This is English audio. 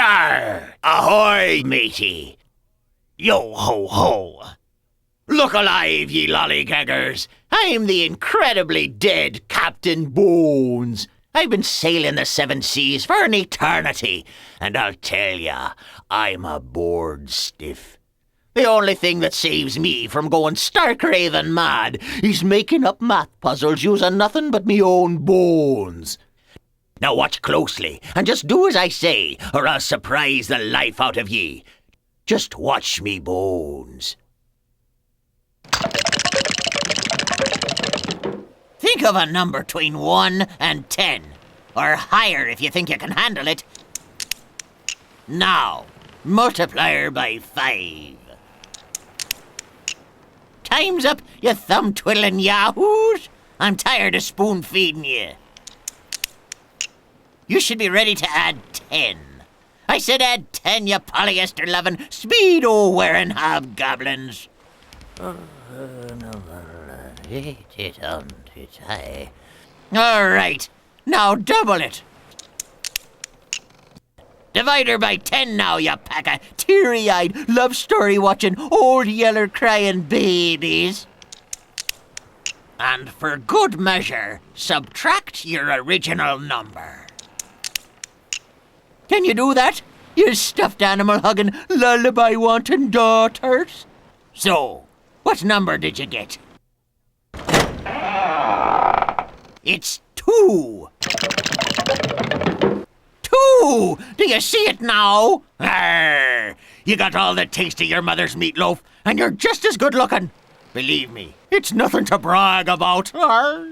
Arr! Ahoy, matey! Yo ho ho! Look alive, ye lollygaggers! I'm the incredibly dead Captain Bones. I've been sailing the seven seas for an eternity, and I'll tell ya, I'm a bored stiff. The only thing that saves me from going stark raving mad is making up math puzzles using nothing but me own bones. Now watch closely, and just do as I say, or I'll surprise the life out of ye. Just watch me bones. Think of a number between 1 and 10, or higher if you think you can handle it. Now, multiply her by 5. Time's up, you thumb-twiddling yahoos. I'm tired of spoon-feeding you. You should be ready to add 10. I said add 10, you polyester-loving, Speedo-wearing hobgoblins. All right, now double it. Divide her by 10 now, you pack of teary-eyed, love story-watching, old yeller-crying babies. And for good measure, subtract your original number. Can you do that, you stuffed animal-hugging, lullaby-wanting daughters? So, what number did you get? It's 2. 2! Do you see it now? Arr! You got all the taste of your mother's meatloaf, and you're just as good looking. Believe me, it's nothing to brag about. Arr!